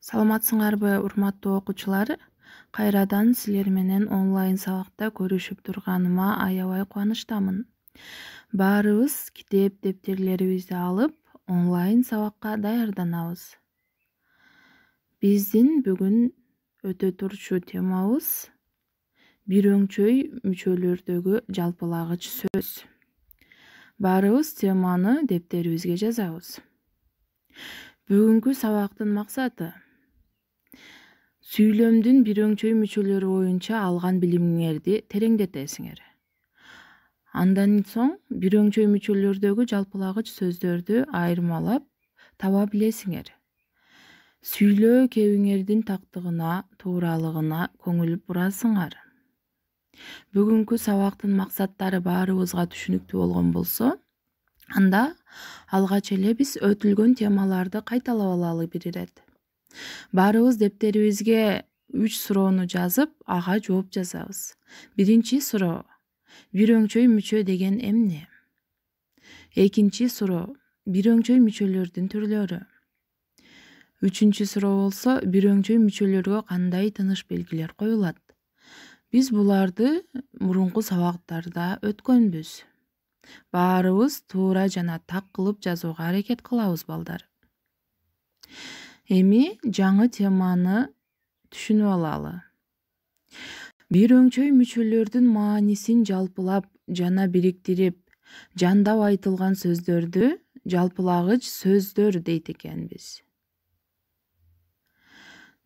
Саламатсыңарбы, урматтуу окуучулар? Кайрадан силер менен онлайн сабакта көрүшүп турганыма аябай кубанычтамын. Баарыбыз китеп дептерлерибизди алып, онлайн сабакка даярданабыз. Биздин бүгүн өтө турчу темабыз бир өңчөй мүчөлөрдөгү жалпылагыч сөз. Баарыбыз теманы дептерибизге жазабыз. Бүгүнкү сабактын максаты сүйлөмдүн бир өңчөй мүчөлөрү боюнча алган билимиңерди тереңдетесиңер. Андан соң бир өңчөй мүчөлөрдөгү жалпылагыч сөздөрдү айырмалап таба билесиңер. Сүйлөө кебиңердин тактыгына, тууралыгына көңүл бурасыңар. Бүгүнкү сабактын максаттары баарыбызга түшүнүктүү болгон болсо, анда алгач эле биз өтүлгөн темаларды кайталап алалы бир ирет. Баарыбыз дептерибизге 3 суроону жазып, ага жооп жазабыз. Биринчи суроо: бир өңчөй мүчө деген эмне? Экинчи суроо: бир өңчөй мүчөлөрдүн түрлөрү. Үчүнчү суроо болсо: бир өңчөй мүчөлөргө кандай тыныш белгилер коюлат? Биз буларды мурунку сабактарда өткөнбүз. Баарыбыз туура жана так кылып жазууга аракет кылабыз, балдар. Эми жаңы теманы түшүнүп алалы. Бир өңчөй мүчөлөрдүн маанисин жалпылап жана бириктирип, жандап айтылган сөздөрдү жалпылагыч сөздөр дейт экенбиз.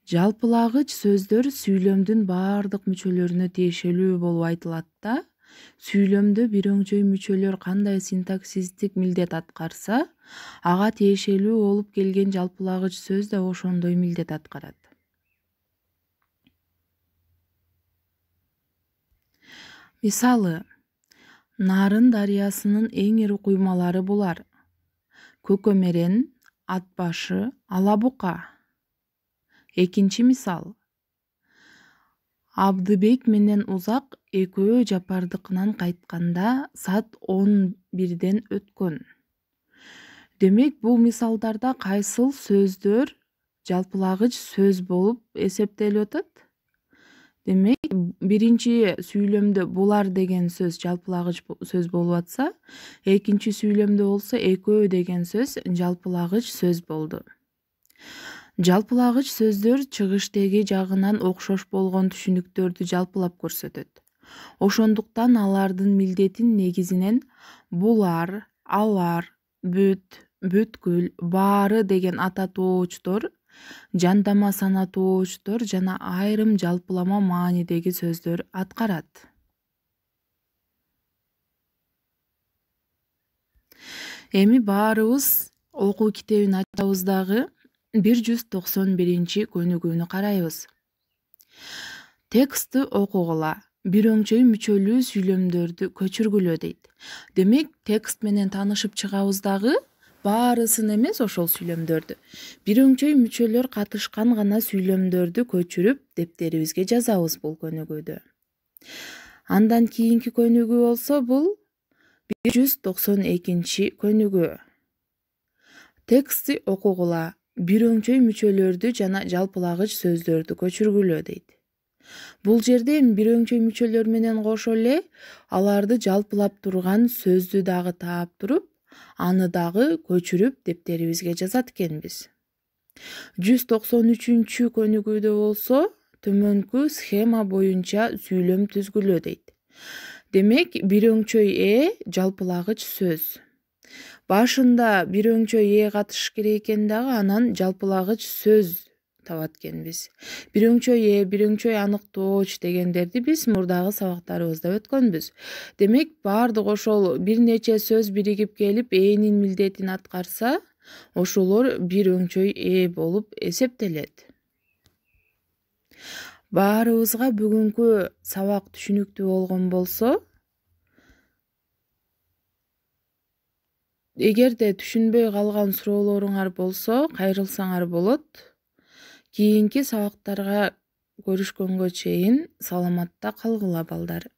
Жалпылагыч сөздөр сүйлөмдүн баардык мүчөлөрүнө тиешелүү болуп айтылат да, сүйлөмдө бир өңчөй мүчөлөр кандай синтаксистик милдет аткарса, ага тиешелүү болуп келген жалпылагыч сөз да ошондой милдет аткарат. Мисалы, Нарын дарыясынын эң ири куймалары булар: Көкөмерен, Ат башы, Ала бука. Экинчи мисал: Абдыбек менен Узак экөө жапардыкынан кайтканда саат 11ден өткөн. Демек, бул мисалдарда кайсыл сөздөр жалпылагыч сөз болуп эсептелип атат? Демек, биринчи сүйлөмдө булар деген сөз жалпылагыч сөз болуп атса, экинчи сүйлөмдө болсо экөө деген сөз жалпылагыч сөз болду. Жалпылагыч сөздөр чыгыш-теги жагынан окшош болгон түшүнүктөрдү жалпылап көрсөтөт. Ошондуктан алардын милдетин негизинен булар, алар, бүт, бүткүл, баары деген ата тоочтор, жандама сана тоочтор жана айрым жалпылама маанидеги сөздөр аткарат. Эми баарыбыз окуу китебин ачабыз дагы 191 көнүгүүнү карайбыз. Текстти окугула, бир өңчөй мүчөлүү сүйлөмдөрдү көчүргүлө дейт. Демек, текст менен таанышып чыгабыз дагы, баарысын эмес ошол сүйлөмдөрдү. Бир өңчөй мүчөлөр катышкан гана сүйлөмдөрдү көчүрүп, дептерибизге жазабыз бул көнүгүүдө. Андан кийинки көнүгүү болсо, бул 192 көнүгүү. Текстти окугула, бир өңчөй мүчөлөрдү жана жалпылагыч сөздөрдү көчүргүлө дейт. Бул жерде бир өңчөй мүчөлөр менен кошо эле аларды жалпылап турган сөздү дагы таап туруп, аны дагы көчүрүп дептерибизге жазат экенбиз. 193 көнүгүүдө болсо, төмөнкү схема боюнча сүйлөм түзгүлө дейт. Демек, бир өңчөй жалпылагыч сөз. Башында бир өңчөй катыш керек экен дагы, анан жалпылагыч сөз табат экенбиз. Бир өңчөй бир өңчөй аныктооч дегендерди биз мурдагы сабактарыбызда өткөнбүз. Демек, баардык ошол бир нече сөз биригип келип ээнин милдетин аткарса, ошолор бир өңчөй болуп эсептелет. Баарыбызга бүгүнкү сабак түшүнүктүү болгон болсо, эгерде түшүнбөй калган суроолоруңар болсо, кайрылсаңар болот. Кийинки сабактарга көрүшкөнгө чейин саламатта калгыла, балдар.